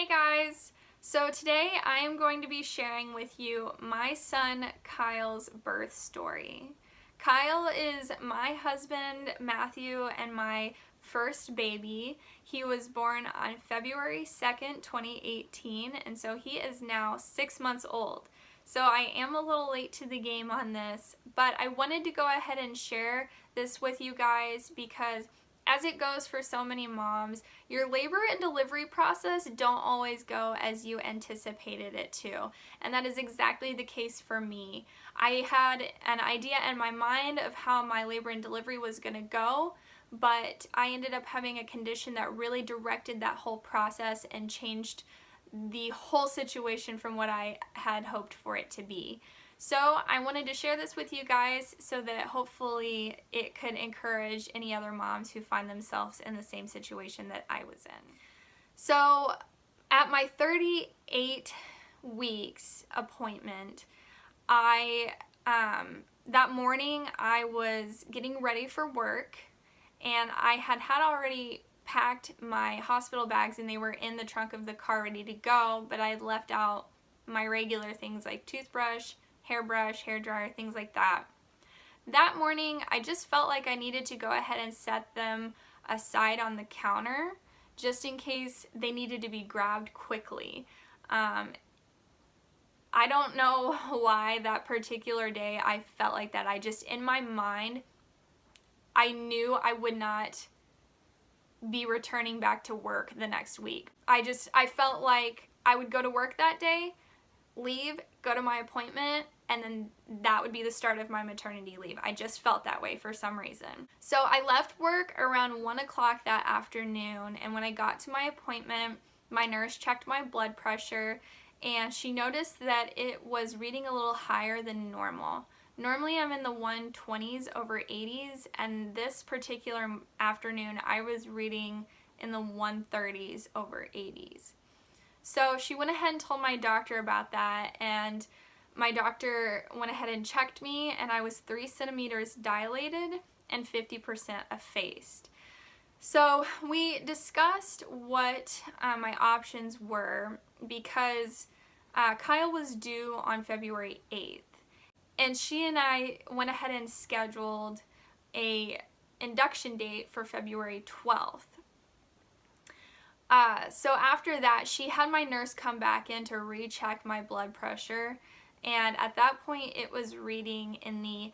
Hey guys! So today I am going to be sharing with you my son Kyle's birth story. Kyle is my husband Matthew and my first baby. He was born on February 2nd, 2018, and so he is now 6 months old. So I am a little late to the game on this, but I wanted to go ahead and share this with you guys because as it goes for so many moms, your labor and delivery process don't always go as you anticipated it to. And that is exactly the case for me. I had an idea in my mind of how my labor and delivery was going to go, but I ended up having a condition that really directed that whole process and changed the whole situation from what I had hoped for it to be. So I wanted to share this with you guys so that hopefully it could encourage any other moms who find themselves in the same situation that I was in. So at my 38 weeks appointment, that morning I was getting ready for work and I had already packed my hospital bags and they were in the trunk of the car ready to go, but I had left out my regular things like toothbrush, hairbrush, hairdryer, things like that. That morning, I just felt like I needed to go ahead and set them aside on the counter just in case they needed to be grabbed quickly. I don't know why that particular day I felt like that. I just, in my mind, I knew I would not be returning back to work the next week. I felt like I would go to work that day, leave, go to my appointment, and then that would be the start of my maternity leave. I just felt that way for some reason. So I left work around 1 o'clock that afternoon, and when I got to my appointment, my nurse checked my blood pressure, and she noticed that it was reading a little higher than normal. Normally I'm in the 120s over 80s, and this particular afternoon I was reading in the 130s over 80s. So she went ahead and told my doctor about that, and my doctor went ahead and checked me, and I was 3 centimeters dilated and 50% effaced. So we discussed what my options were because Kyle was due on February 8th, and she and I went ahead and scheduled a induction date for February 12th. So after that, she had my nurse come back in to recheck my blood pressure, and at that point it was reading in the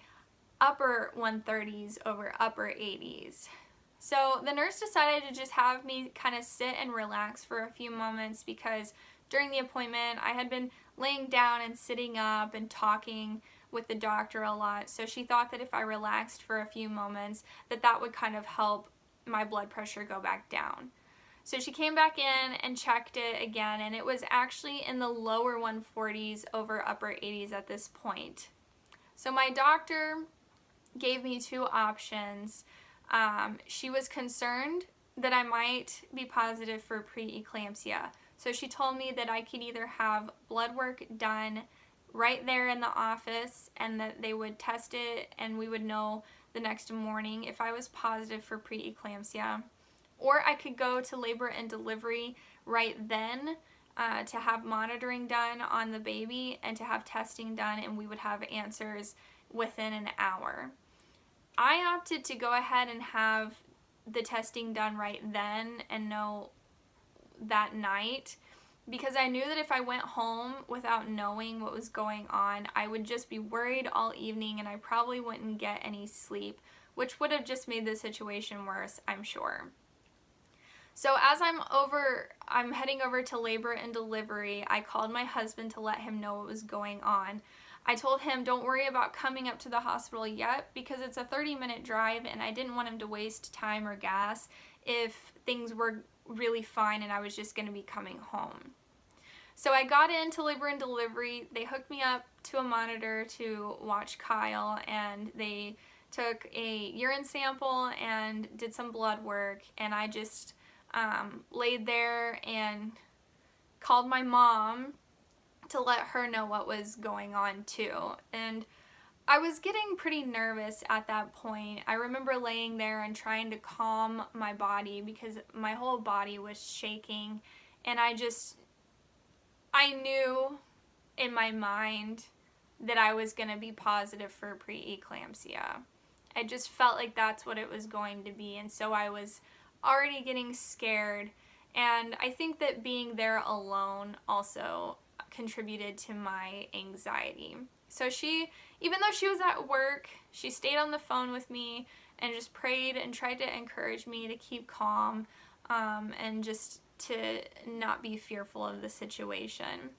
upper 130s over upper 80s. So the nurse decided to just have me kind of sit and relax for a few moments because during the appointment I had been laying down and sitting up and talking with the doctor a lot, so she thought that if I relaxed for a few moments that would kind of help my blood pressure go back down. So she came back in and checked it again, and it was actually in the lower 140s over upper 80s at this point. So my doctor gave me two options. She was concerned that I might be positive for preeclampsia. So she told me that I could either have blood work done right there in the office and that they would test it and we would know the next morning if I was positive for preeclampsia, or I could go to labor and delivery right then to have monitoring done on the baby and to have testing done, and we would have answers within an hour. I opted to go ahead and have the testing done right then and know that night because I knew that if I went home without knowing what was going on, I would just be worried all evening and I probably wouldn't get any sleep, which would have just made the situation worse, I'm sure. So as I'm heading over to labor and delivery, I called my husband to let him know what was going on. I told him, don't worry about coming up to the hospital yet because it's a 30-minute drive and I didn't want him to waste time or gas if things were really fine and I was just going to be coming home. So I got into labor and delivery. They hooked me up to a monitor to watch Kyle, and they took a urine sample and did some blood work, and I just laid there and called my mom to let her know what was going on too. And I was getting pretty nervous at that point. I remember laying there and trying to calm my body because my whole body was shaking And I knew in my mind that I was going to be positive for preeclampsia. I just felt like that's what it was going to be, and so I was already getting scared. And I think that being there alone also contributed to my anxiety. So even though she was at work, she stayed on the phone with me and just prayed and tried to encourage me to keep calm, and just to not be fearful of the situation.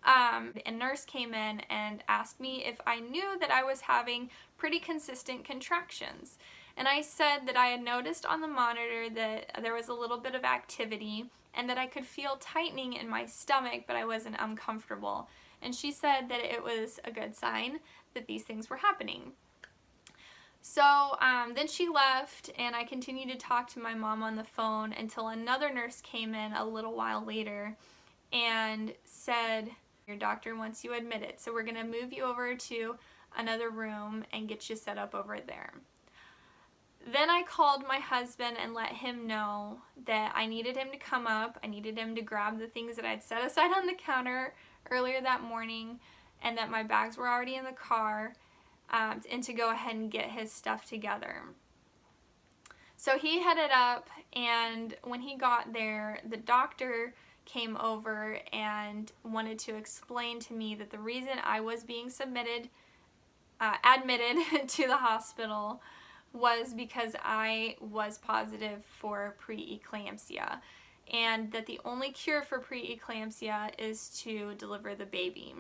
A nurse came in and asked me if I knew that I was having pretty consistent contractions. And I said that I had noticed on the monitor that there was a little bit of activity and that I could feel tightening in my stomach, but I wasn't uncomfortable. And she said that it was a good sign that these things were happening. So then she left, and I continued to talk to my mom on the phone until another nurse came in a little while later and said, your doctor wants you admitted, so we're going to move you over to another room and get you set up over there. Then I called my husband and let him know that I needed him to come up. I needed him to grab the things that I'd set aside on the counter earlier that morning, and that my bags were already in the car, and to go ahead and get his stuff together. So he headed up, and when he got there, the doctor came over and wanted to explain to me that the reason I was being admitted to the hospital was because I was positive for preeclampsia, and that the only cure for preeclampsia is to deliver the baby.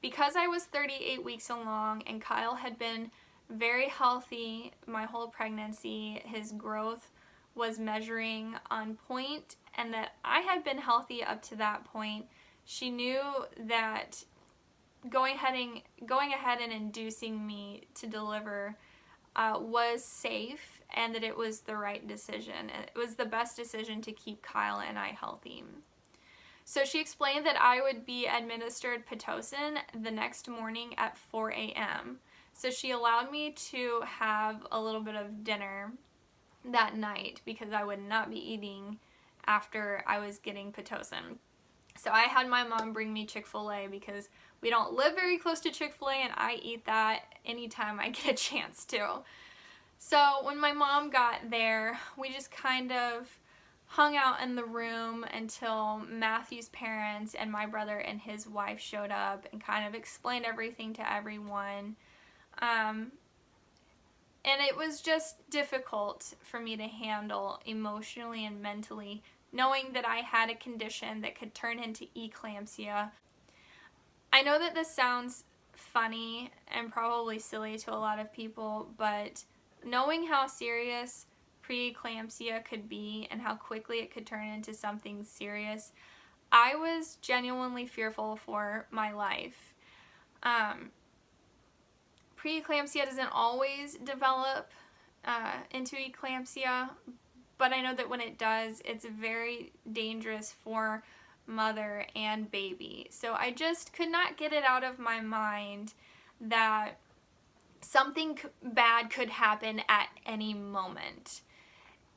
Because I was 38 weeks along and Kyle had been very healthy my whole pregnancy, his growth was measuring on point, and that I had been healthy up to that point, she knew that going ahead and inducing me to deliver was safe, and that it was the right decision. It was the best decision to keep Kyle and I healthy. So she explained that I would be administered Pitocin the next morning at 4 a.m. So she allowed me to have a little bit of dinner that night because I would not be eating after I was getting Pitocin. So I had my mom bring me Chick-fil-A because we don't live very close to Chick-fil-A, and I eat that anytime I get a chance to. So when my mom got there, we just kind of hung out in the room until Matthew's parents and my brother and his wife showed up and kind of explained everything to everyone. And it was just difficult for me to handle emotionally and mentally, knowing that I had a condition that could turn into eclampsia. I know that this sounds funny and probably silly to a lot of people, but knowing how serious preeclampsia could be and how quickly it could turn into something serious, I was genuinely fearful for my life. Preeclampsia doesn't always develop into eclampsia, but I know that when it does, it's very dangerous for mother and baby. So I just could not get it out of my mind that something bad could happen at any moment.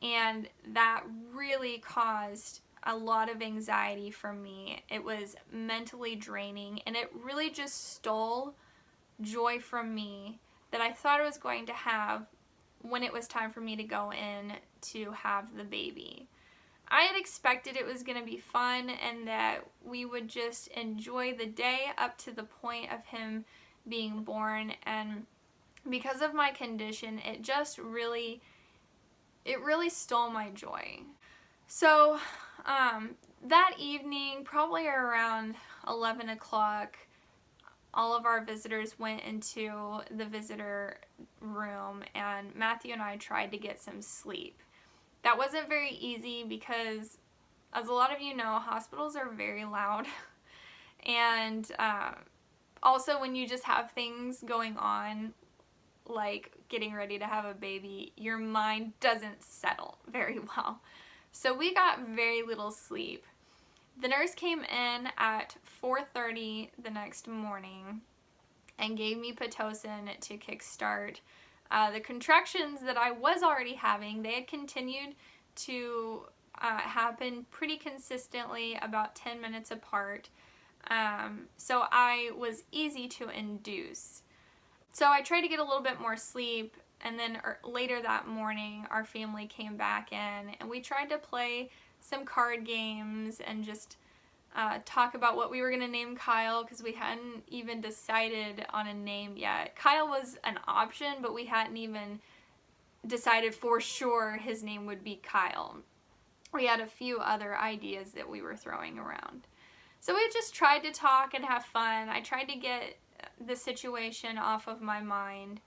And that really caused a lot of anxiety for me. It was mentally draining, and it really just stole joy from me that I thought I was going to have when it was time for me to go in to have the baby. I had expected it was going to be fun and that we would just enjoy the day up to the point of him being born, and because of my condition, it really stole my joy. So that evening, probably around 11 o'clock, all of our visitors went into the visitor room, and Matthew and I tried to get some sleep. That wasn't very easy because, as a lot of you know, hospitals are very loud. And also when you just have things going on, like getting ready to have a baby, your mind doesn't settle very well. So we got very little sleep. The nurse came in at 4:30 the next morning and gave me Pitocin to kickstart the contractions that I was already having. They had continued to happened pretty consistently, about 10 minutes apart. So I was easy to induce. So I tried to get a little bit more sleep, and then later that morning our family came back in and we tried to play some card games and just talk about what we were going to name Kyle, because we hadn't even decided on a name yet. Kyle was an option, but we hadn't even decided for sure his name would be Kyle. We had a few other ideas that we were throwing around. So we just tried to talk and have fun. I tried to get the situation off of my mind.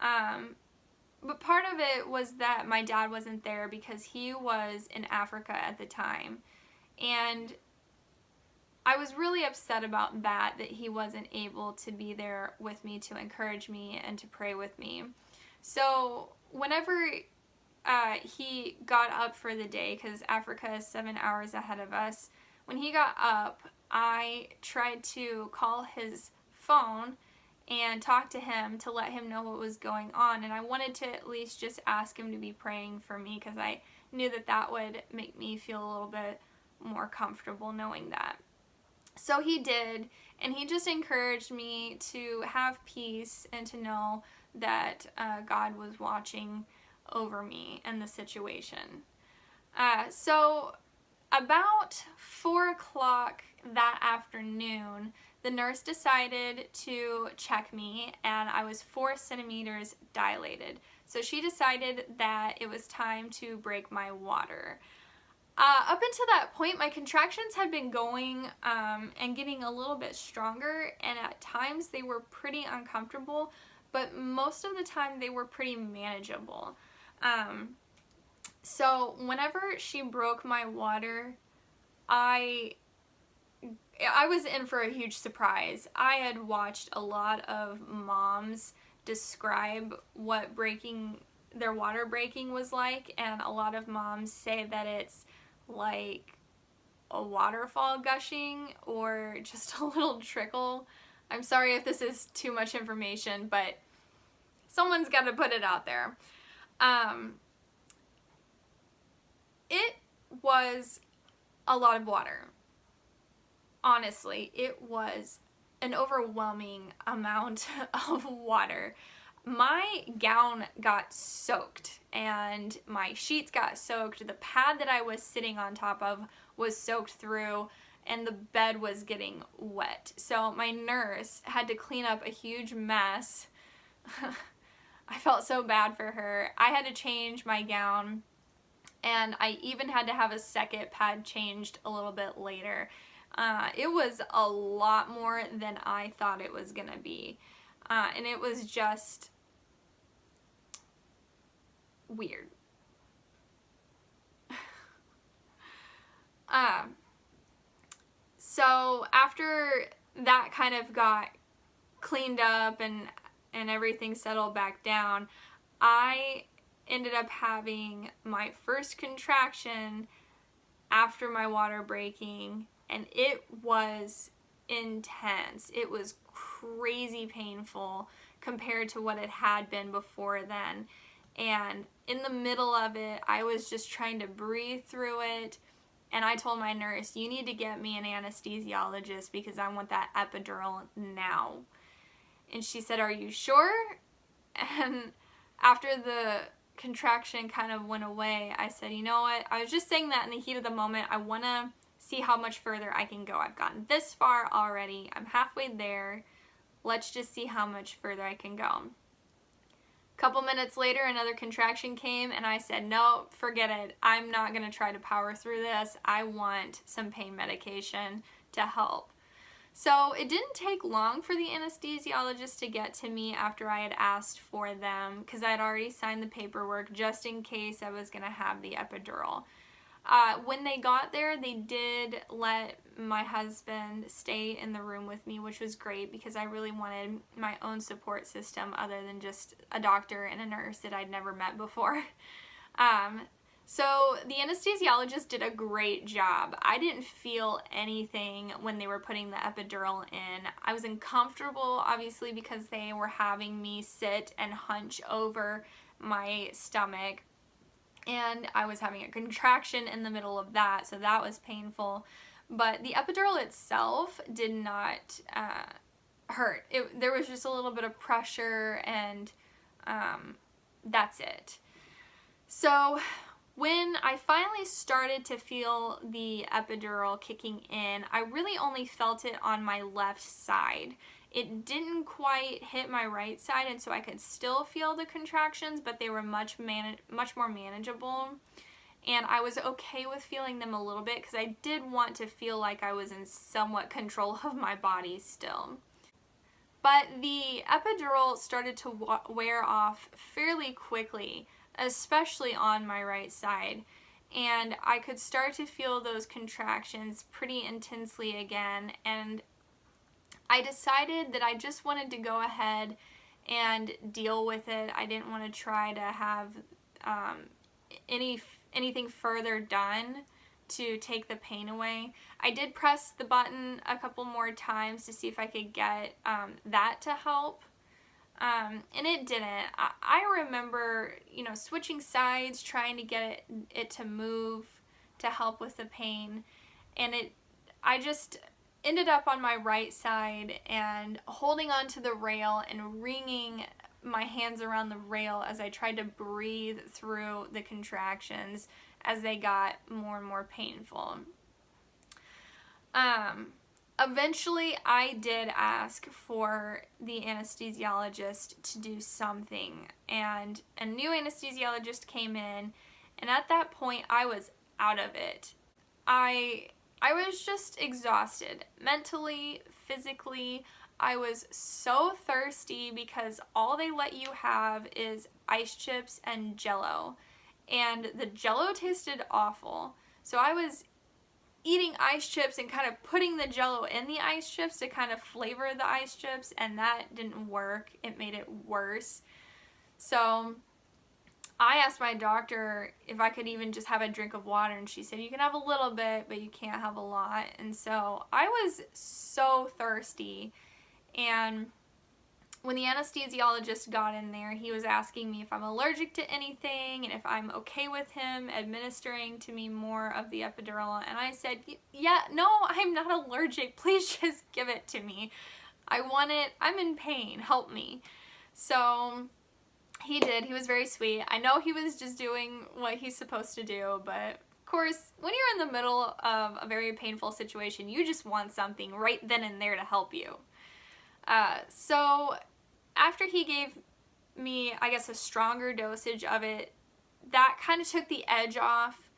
But part of it was that my dad wasn't there because he was in Africa at the time. And I was really upset about that he wasn't able to be there with me to encourage me and to pray with me. So whenever he got up for the day, because Africa is 7 hours ahead of us, when he got up, I tried to call his phone and talk to him to let him know what was going on. And I wanted to at least just ask him to be praying for me, because I knew that that would make me feel a little bit more comfortable knowing that. So he did, and he just encouraged me to have peace and to know that God was watching over me and the situation. So about 4 o'clock that afternoon, the nurse decided to check me, and I was 4 centimeters dilated. So she decided that it was time to break my water. Up until that point, my contractions had been going and getting a little bit stronger, and at times they were pretty uncomfortable, but most of the time they were pretty manageable. So whenever she broke my water, I was in for a huge surprise. I had watched a lot of moms describe what breaking their water breaking was like, and a lot of moms say that it's like a waterfall gushing or just a little trickle. I'm sorry if this is too much information, but someone's got to put it out there. It was a lot of water. Honestly, it was an overwhelming amount of water. My gown got soaked and my sheets got soaked. The pad that I was sitting on top of was soaked through, and the bed was getting wet. So my nurse had to clean up a huge mess. I felt so bad for her. I had to change my gown, and I even had to have a second pad changed a little bit later. It was a lot more than I thought it was gonna be. And it was just weird. So after that kind of got cleaned up and everything settled back down, I ended up having my first contraction after my water breaking, and it was intense. It was crazy painful compared to what it had been before then. And in the middle of it, I was just trying to breathe through it. And I told my nurse, you need to get me an anesthesiologist because I want that epidural now. And she said, are you sure? And after the contraction kind of went away, I said, you know what? I was just saying that in the heat of the moment. I want to see how much further I can go. I've gotten this far already. I'm halfway there. Let's just see how much further I can go. A couple minutes later, another contraction came, and I said, no, forget it. I'm not going to try to power through this. I want some pain medication to help. So it didn't take long for the anesthesiologist to get to me after I had asked for them, because I had already signed the paperwork just in case I was going to have the epidural. When they got there, they did let my husband stay in the room with me, which was great because I really wanted my own support system other than just a doctor and a nurse that I'd never met before. So the anesthesiologist did a great job. I didn't feel anything when they were putting the epidural in. I was uncomfortable, obviously, because they were having me sit and hunch over my stomach. and I was having a contraction in the middle of that, so that was painful. But the epidural itself did not hurt. There was just a little bit of pressure, and that's it. So when I finally started to feel the epidural kicking in, I really only felt it on my left side. It didn't quite hit my right side, and so I could still feel the contractions, but they were much more manageable. And I was okay with feeling them a little bit because I did want to feel like I was in somewhat control of my body still. But the epidural started to wear off fairly quickly, especially on my right side. And I could start to feel those contractions pretty intensely again, and I decided that I just wanted to go ahead and deal with it. I didn't want to try to have anything further done to take the pain away. I did press the button a couple more times to see if I could get that to help, and it didn't. I remember, switching sides, trying to get it to move to help with the pain, and I just ended up on my right side and holding onto the rail and wringing my hands around the rail as I tried to breathe through the contractions as they got more and more painful. Eventually, I did ask for the anesthesiologist to do something, and a new anesthesiologist came in, and at that point, I was out of it. I was just exhausted, mentally, physically. I was so thirsty because all they let you have is ice chips and Jell-O, and the Jell-O tasted awful. So I was eating ice chips and kind of putting the Jell-O in the ice chips to kind of flavor the ice chips, and that didn't work. It made it worse. So I asked my doctor if I could even just have a drink of water, and she said you can have a little bit, but you can't have a lot. And so I was so thirsty, and when the anesthesiologist got in there, he was asking me if I'm allergic to anything and if I'm okay with him administering to me more of the epidural, and I said, yeah, no, I'm not allergic, please just give it to me. I want it, I'm in pain, help me. So he did. He was very sweet. I know he was just doing what he's supposed to do, but of course, when you're in the middle of a very painful situation, you just want something right then and there to help you. So after he gave me, I guess, a stronger dosage of it, that kind of took the edge off,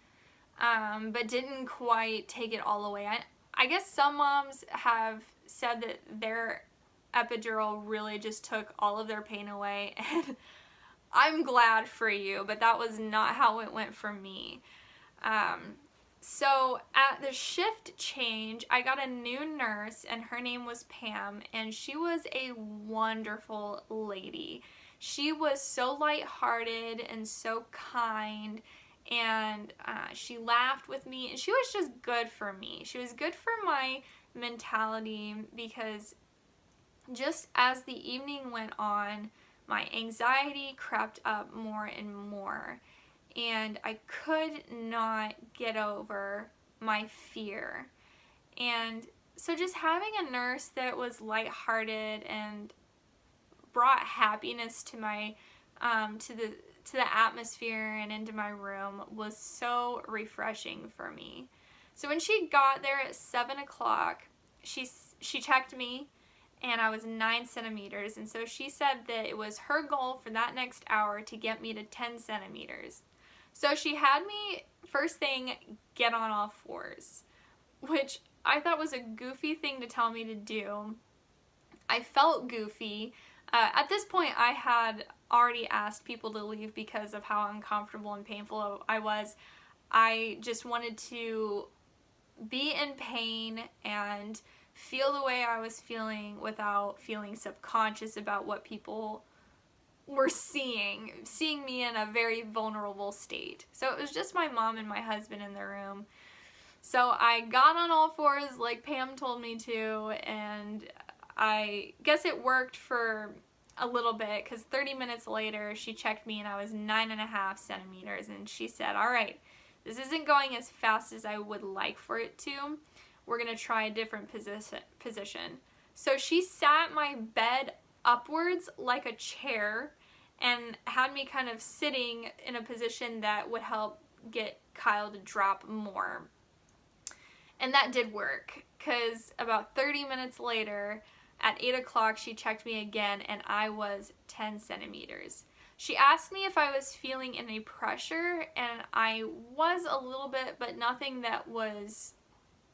but didn't quite take it all away. I guess some moms have said that their epidural really just took all of their pain away, and I'm glad for you, but that was not how it went for me. So at the shift change, I got a new nurse, and her name was Pam, and she was a wonderful lady. She was so lighthearted and so kind, and she laughed with me, and she was just good for me. She was good for my mentality, because just as the evening went on, my anxiety crept up more and more, and I could not get over my fear. And so just having a nurse that was lighthearted and brought happiness to my to the atmosphere and into my room was so refreshing for me. So when she got there at 7 o'clock, she checked me, and I was 9 centimeters, and so she said that it was her goal for that next hour to get me to 10 centimeters. So she had me, first thing, get on all fours, which I thought was a goofy thing to tell me to do. I felt goofy. At this point, I had already asked people to leave because of how uncomfortable and painful I was. I just wanted to be in pain and feel the way I was feeling without feeling subconscious about what people were seeing me in a very vulnerable state. So it was just my mom and my husband in the room. So I got on all fours like Pam told me to, and I guess it worked for a little bit, because 30 minutes later she checked me and I was 9.5 centimeters, and she said, all right, this isn't going as fast as I would like for it to. We're going to try a different position. So she sat my bed upwards like a chair and had me kind of sitting in a position that would help get Kyle to drop more. And that did work, because about 30 minutes later, at 8 o'clock, she checked me again, and I was 10 centimeters. She asked me if I was feeling any pressure, and I was a little bit, but nothing that was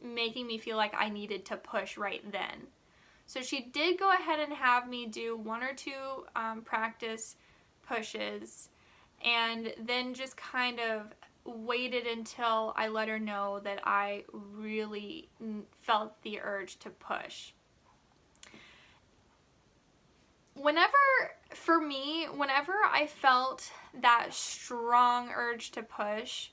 making me feel like I needed to push right then. So she did go ahead and have me do 1 or 2 practice pushes, and then just kind of waited until I let her know that I really felt the urge to push. For me, whenever I felt that strong urge to push,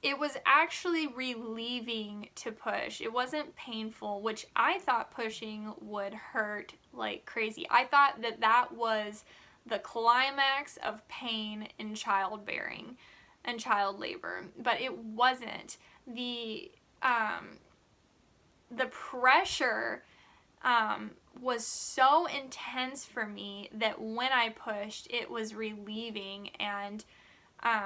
it was actually relieving to push. It wasn't painful, which I thought pushing would hurt like crazy. I thought that that was the climax of pain in childbearing and child labor, but it wasn't. The pressure was so intense for me that when I pushed, it was relieving. And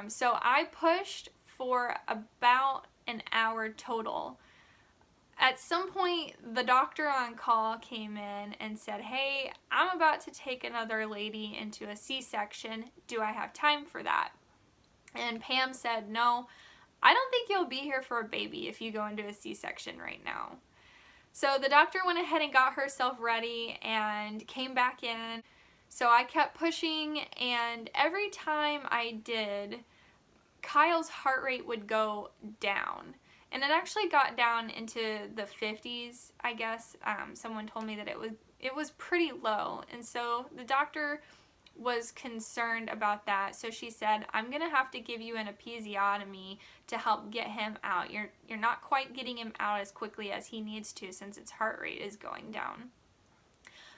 so I pushed for about an hour total. At some point, the doctor on call came in and said, hey, I'm about to take another lady into a C-section. Do I have time for that? And Pam said, no, I don't think you'll be here for a baby if you go into a C-section right now. So the doctor went ahead and got herself ready and came back in. So I kept pushing, and every time I did, Kyle's heart rate would go down. And it actually got down into the 50s, I guess. Someone told me that it was pretty low. And so the doctor was concerned about that. So she said, I'm going to have to give you an episiotomy to help get him out. You're not quite getting him out as quickly as he needs to, since his heart rate is going down.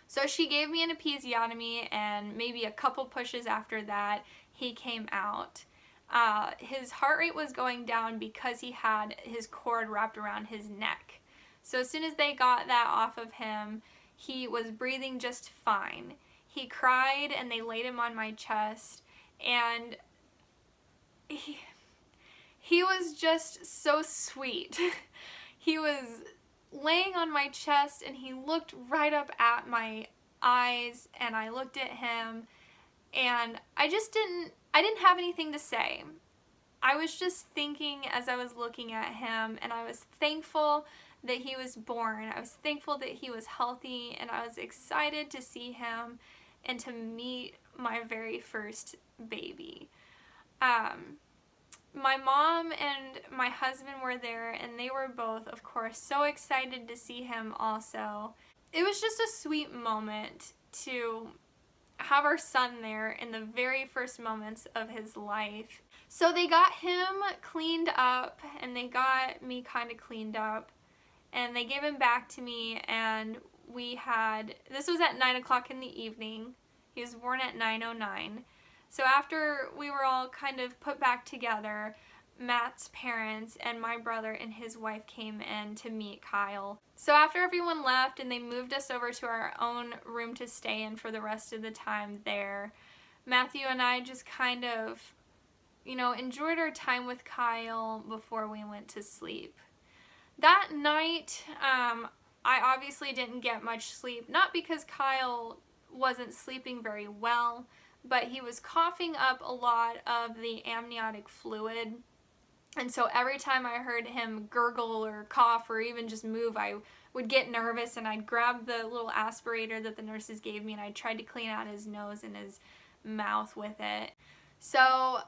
So she gave me an episiotomy, and maybe a couple pushes after that, he came out. His heart rate was going down because he had his cord wrapped around his neck. So as soon as they got that off of him, he was breathing just fine. He cried, and they laid him on my chest, and he was just so sweet. He was laying on my chest, and he looked right up at my eyes, and I looked at him, and I didn't have anything to say. I was just thinking as I was looking at him, and I was thankful that he was born. I was thankful that he was healthy, and I was excited to see him and to meet my very first baby. My mom and my husband were there, and they were both, of course, so excited to see him also. It was just a sweet moment to have our son there in the very first moments of his life. So they got him cleaned up, and they got me kind of cleaned up, and they gave him back to me, and this was at 9 o'clock in the evening. He was born at 9:09. So after we were all kind of put back together, Matt's parents and my brother and his wife came in to meet Kyle. So after everyone left and they moved us over to our own room to stay in for the rest of the time there, Matthew and I just kind of, enjoyed our time with Kyle before we went to sleep. That night, I obviously didn't get much sleep, not because Kyle wasn't sleeping very well, but he was coughing up a lot of the amniotic fluid. And so every time I heard him gurgle or cough or even just move, I would get nervous, and I'd grab the little aspirator that the nurses gave me, and I tried to clean out his nose and his mouth with it. So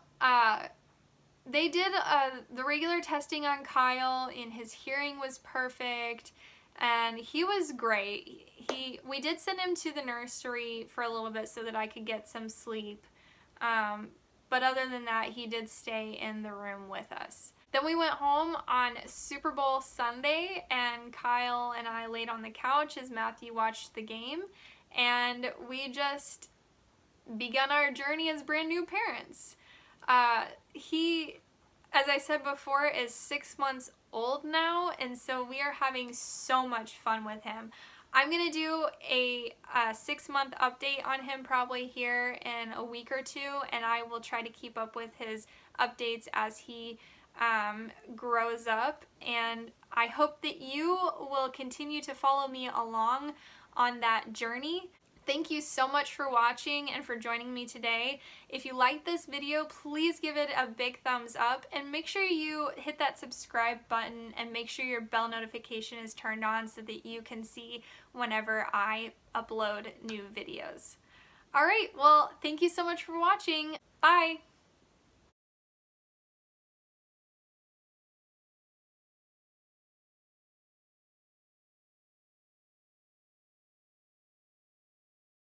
they did the regular testing on Kyle, and his hearing was perfect, and he was great. We did send him to the nursery for a little bit so that I could get some sleep. But other than that, he did stay in the room with us. Then we went home on Super Bowl Sunday, and Kyle and I laid on the couch as Matthew watched the game, and we just begun our journey as brand new parents. He, as I said before, is 6 months old now, and so we are having so much fun with him. I'm going to do a 6-month update on him probably here in a week or two, and I will try to keep up with his updates as he grows up, and I hope that you will continue to follow me along on that journey. Thank you so much for watching and for joining me today. If you liked this video, please give it a big thumbs up and make sure you hit that subscribe button and make sure your bell notification is turned on so that you can see whenever I upload new videos. Alright, well, thank you so much for watching. Bye!